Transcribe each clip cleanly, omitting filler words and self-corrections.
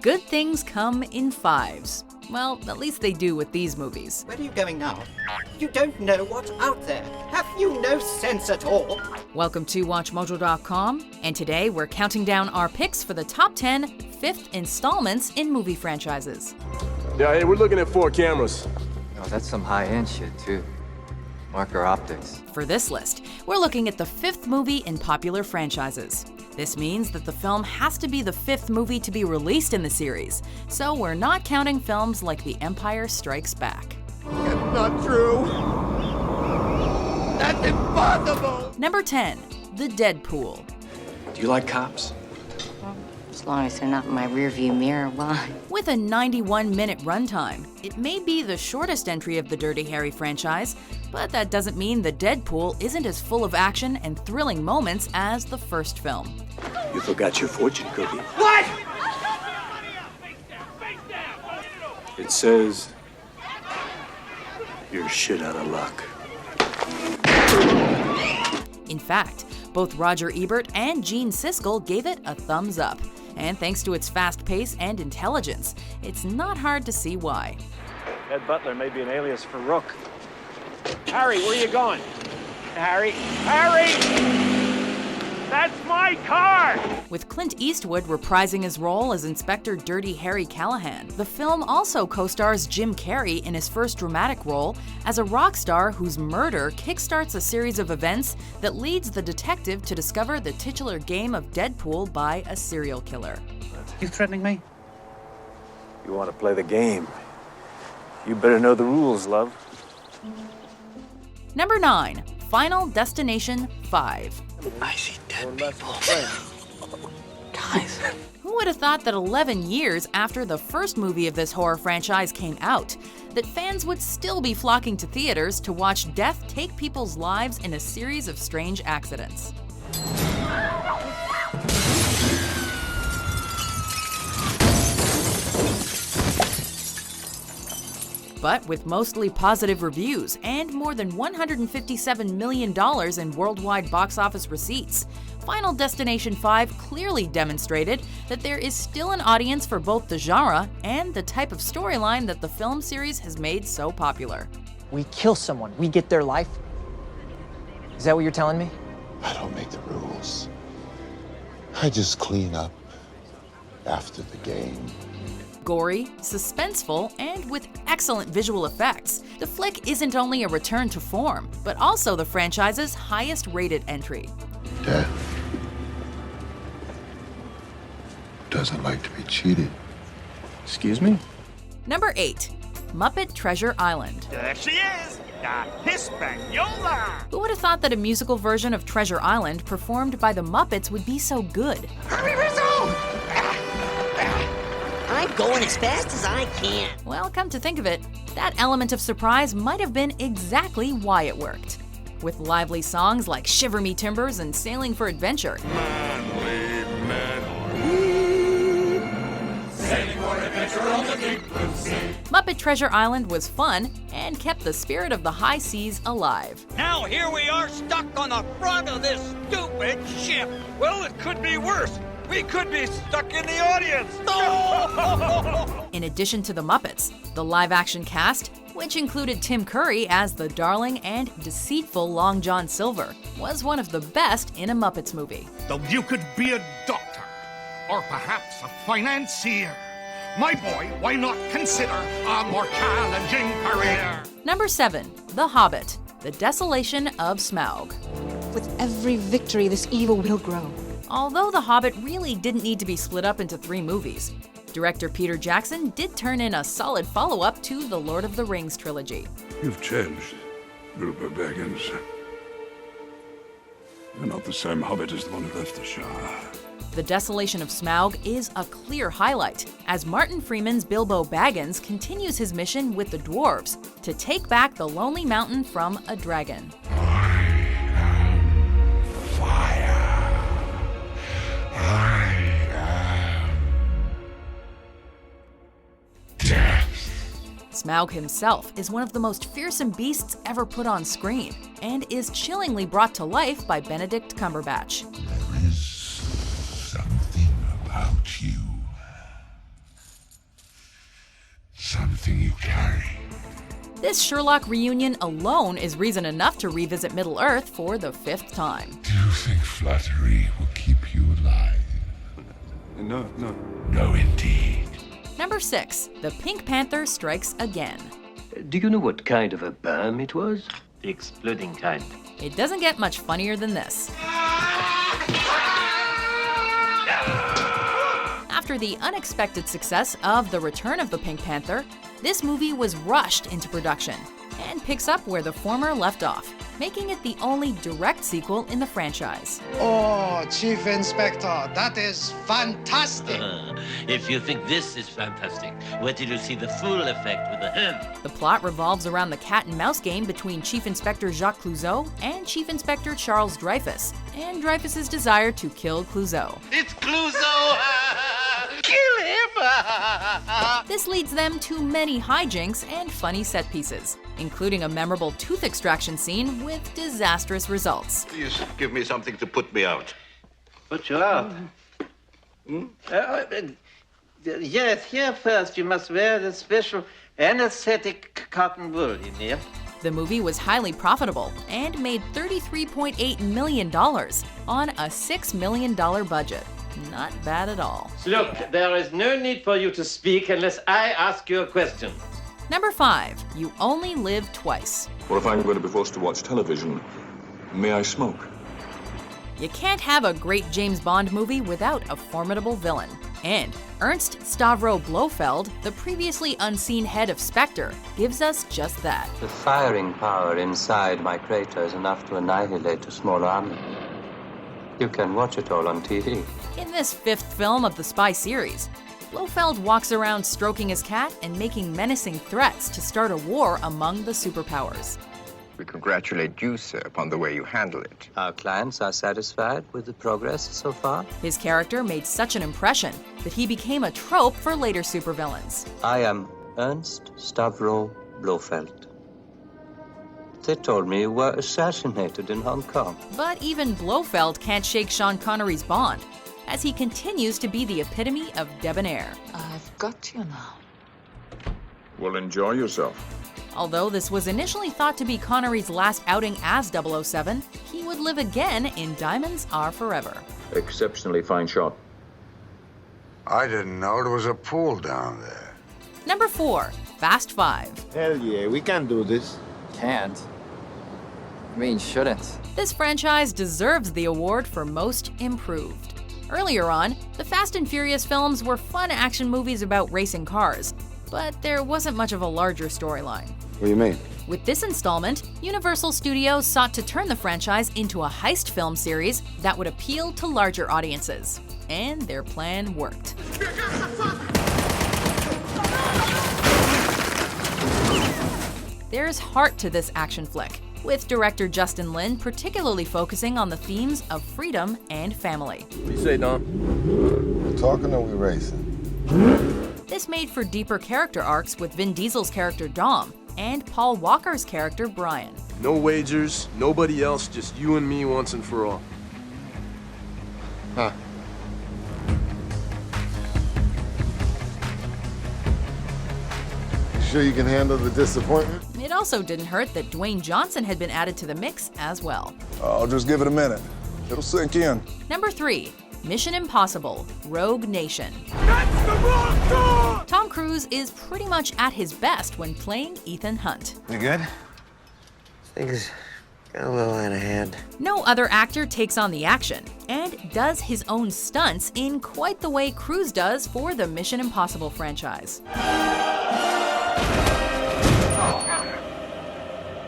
Good things come in fives. Well, at least they do with these movies. Where are you going now? You don't know what's out there. Have you no sense at all? Welcome to WatchMojo.com, and today we're counting down our picks for the top 10 fifth installments in movie franchises. Yeah, hey, we're looking at 4 cameras. Oh, that's some high-end shit, too. Marker optics. For this list, we're looking at the 5th movie in popular franchises. This means that the film has to be the 5th movie to be released in the series, so we're not counting films like The Empire Strikes Back. That's not true! That's impossible! Number 10, The Deadpool. Do you like cops? As long as they're not in my rearview mirror, why? With a 91-minute runtime, it may be the shortest entry of the Dirty Harry franchise, but that doesn't mean The Deadpool isn't as full of action and thrilling moments as the first film. You forgot your fortune cookie. What?! It says you're shit out of luck. In fact, both Roger Ebert and Gene Siskel gave it a thumbs up. And thanks to its fast pace and intelligence, it's not hard to see why. Ed Butler may be an alias for Rook. Harry, where are you going? Harry? Harry! That's my car! With Clint Eastwood reprising his role as Inspector Dirty Harry Callahan, the film also co-stars Jim Carrey in his first dramatic role as a rock star whose murder kickstarts a series of events that leads the detective to discover the titular game of Deadpool by a serial killer. You threatening me? You want to play the game? You better know the rules, love. Number 9, Final Destination 5. I see dead people. Guys. Who would have thought that 11 years after the first movie of this horror franchise came out, that fans would still be flocking to theaters to watch death take people's lives in a series of strange accidents? But with mostly positive reviews and more than $157 million in worldwide box office receipts, Final Destination 5 clearly demonstrated that there is still an audience for both the genre and the type of storyline that the film series has made so popular. We kill someone, we get their life? Is that what you're telling me? I don't make the rules. I just clean up after the game. Gory, suspenseful, and with excellent visual effects, the flick isn't only a return to form, but also the franchise's highest-rated entry. Death doesn't like to be cheated. Excuse me? Number 8, Muppet Treasure Island. There she is! La Hispaniola! Who would have thought that a musical version of Treasure Island performed by the Muppets would be so good? Hurry, Rizzo! I'm going as fast as I can. Well, come to think of it, that element of surprise might have been exactly why it worked. With lively songs like Shiver Me Timbers and Sailing for Adventure, Sailing for adventure on the deep blue sea. Muppet Treasure Island was fun and kept the spirit of the high seas alive. Now here we are stuck on the front of this stupid ship. Well, it could be worse. We could be stuck in the audience! In addition to the Muppets, the live-action cast, which included Tim Curry as the darling and deceitful Long John Silver, was one of the best in a Muppets movie. Though you could be a doctor, or perhaps a financier. My boy, why not consider a more challenging career? Number 7, The Hobbit, The Desolation of Smaug. With every victory, this evil will grow. Although The Hobbit really didn't need to be split up into 3 movies, director Peter Jackson did turn in a solid follow-up to the Lord of the Rings trilogy. You've changed, Bilbo Baggins. You're not the same Hobbit as the one who left the Shire. The Desolation of Smaug is a clear highlight, as Martin Freeman's Bilbo Baggins continues his mission with the dwarves to take back the Lonely Mountain from a dragon. Smaug himself is one of the most fearsome beasts ever put on screen, and is chillingly brought to life by Benedict Cumberbatch. There is something about you something you carry. This Sherlock reunion alone is reason enough to revisit Middle-earth for the 5th time. Do you think flattery will keep you alive? No. No, indeed. Number 6. The Pink Panther Strikes Again. Do you know what kind of a bomb it was? The exploding kind. It doesn't get much funnier than this. After the unexpected success of The Return of the Pink Panther, this movie was rushed into production and picks up where the former left off, making it the only direct sequel in the franchise. Oh, Chief Inspector, that is fantastic! If you think this is fantastic, wait till you see the full effect with the hand. The plot revolves around the cat-and-mouse game between Chief Inspector Jacques Clouseau and Chief Inspector Charles Dreyfus, and Dreyfus's desire to kill Clouseau. It's Clouseau! Kill him! This leads them to many hijinks and funny set pieces, including a memorable tooth extraction scene with disastrous results. Please give me something to put me out. Put you out? Yes, here first you must wear the special anesthetic cotton wool, you know. The movie was highly profitable and made $33.8 million on a $6 million budget. Not bad at all. Look, there is no need for you to speak unless I ask you a question. Number 5. You Only Live Twice. Well, if I'm going to be forced to watch television, may I smoke? You can't have a great James Bond movie without a formidable villain. And Ernst Stavro Blofeld, the previously unseen head of Spectre, gives us just that. The firing power inside my crater is enough to annihilate a small army. You can watch it all on TV. In this 5th film of the spy series, Blofeld walks around stroking his cat and making menacing threats to start a war among the superpowers. We congratulate you, sir, upon the way you handle it. Our clients are satisfied with the progress so far. His character made such an impression that he became a trope for later supervillains. I am Ernst Stavro Blofeld. They told me you were assassinated in Hong Kong. But even Blofeld can't shake Sean Connery's Bond, as he continues to be the epitome of debonair. I've got you now. Well, enjoy yourself. Although this was initially thought to be Connery's last outing as 007, he would live again in Diamonds Are Forever. Exceptionally fine shot. I didn't know there was a pool down there. Number 4. Fast 5. Hell yeah, we can do this. Can't. I mean, shouldn't. This franchise deserves the award for Most Improved. Earlier on, the Fast and Furious films were fun action movies about racing cars, but there wasn't much of a larger storyline. What do you mean? With this installment, Universal Studios sought to turn the franchise into a heist film series that would appeal to larger audiences. And their plan worked. There's heart to this action flick, with director Justin Lin particularly focusing on the themes of freedom and family. What do you say, Don? We talking or we racing? This made for deeper character arcs with Vin Diesel's character Dom and Paul Walker's character Brian. No wagers, nobody else, just you and me once and for all. Huh. You sure you can handle the disappointment? It also didn't hurt that Dwayne Johnson had been added to the mix as well. I'll just give it a minute. It'll sink in. Number 3. Mission Impossible: Rogue Nation. That's the wrong door! Tom Cruise is pretty much at his best when playing Ethan Hunt. You good? Things got a little out of hand. No other actor takes on the action and does his own stunts in quite the way Cruise does for the Mission Impossible franchise.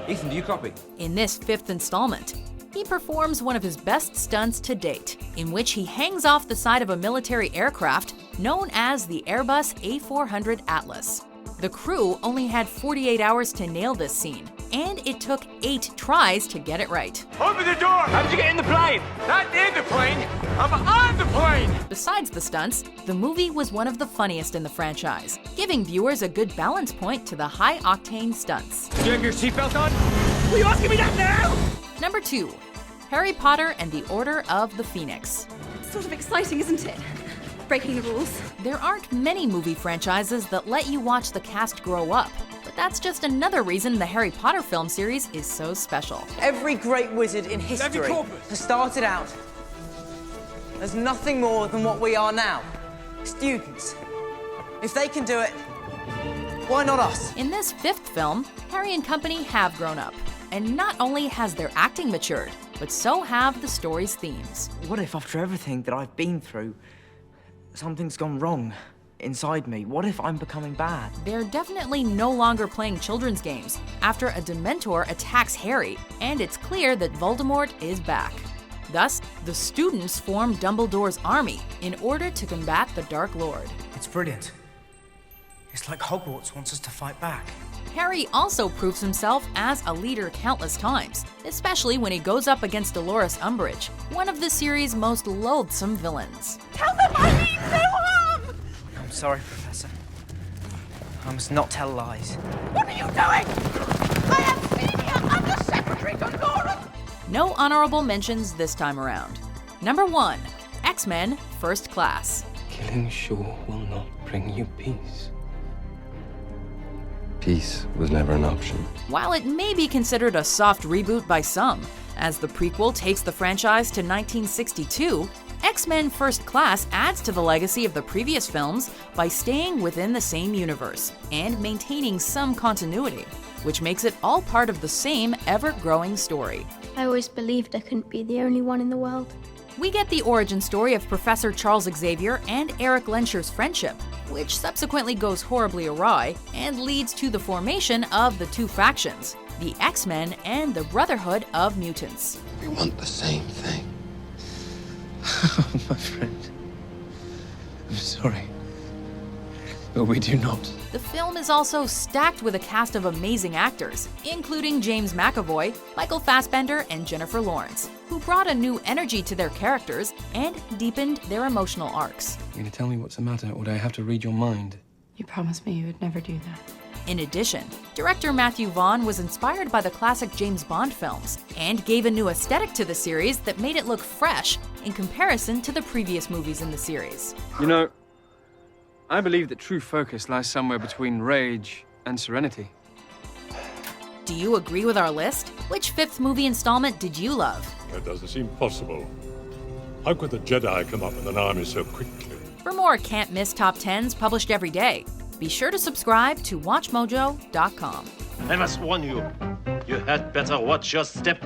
Ethan, do you copy? In this 5th installment, he performs one of his best stunts to date, in which he hangs off the side of a military aircraft known as the Airbus A400 Atlas. The crew only had 48 hours to nail this scene, and it took 8 tries to get it right. Open the door! How did you get in the plane? Not in the plane! I'm on the plane! Besides the stunts, the movie was one of the funniest in the franchise, giving viewers a good balance point to the high-octane stunts. Do you have your seatbelt on? Will you asking me that now? Number 2. Harry Potter and the Order of the Phoenix. It's sort of exciting, isn't it? breaking the rules. There aren't many movie franchises that let you watch the cast grow up, but that's just another reason the Harry Potter film series is so special. Every great wizard in history has started out as nothing more than what we are now, students. If they can do it, why not us? In this fifth film, Harry and company have grown up. And not only has their acting matured, but so have the story's themes. What if after everything that I've been through, something's gone wrong inside me? What if I'm becoming bad? They're definitely no longer playing children's games after a Dementor attacks Harry, and it's clear that Voldemort is back. Thus, the students form Dumbledore's army in order to combat the Dark Lord. It's brilliant. It's like Hogwarts wants us to fight back. Harry also proves himself as a leader countless times, especially when he goes up against Dolores Umbridge, one of the series' most loathsome villains. Tell them I mean no harm! I'm sorry, Professor. I must not tell lies. What are you doing? I am Senior Under-Secretary to Laura! No honorable mentions this time around. Number 1, X-Men First Class. Killing Shaw will not bring you peace. Peace was never an option. While it may be considered a soft reboot by some, as the prequel takes the franchise to 1962, X-Men First Class adds to the legacy of the previous films by staying within the same universe and maintaining some continuity, which makes it all part of the same ever-growing story. I always believed I couldn't be the only one in the world. We get the origin story of Professor Charles Xavier and Eric Lensher's friendship, which subsequently goes horribly awry and leads to the formation of the two factions, the X-Men and the Brotherhood of Mutants. We want the same thing. My friend, I'm sorry, but we do not. The film is also stacked with a cast of amazing actors, including James McAvoy, Michael Fassbender, and Jennifer Lawrence, who brought a new energy to their characters and deepened their emotional arcs. You're gonna tell me what's the matter, or do I have to read your mind? You promised me you would never do that. In addition, director Matthew Vaughn was inspired by the classic James Bond films and gave a new aesthetic to the series that made it look fresh in comparison to the previous movies in the series. You know, I believe that true focus lies somewhere between rage and serenity. Do you agree with our list? Which fifth movie installment did you love? That doesn't seem possible. How could the Jedi come up with an army so quickly? For more can't-miss top 10s published every day, be sure to subscribe to WatchMojo.com. I must warn you, you had better watch your step.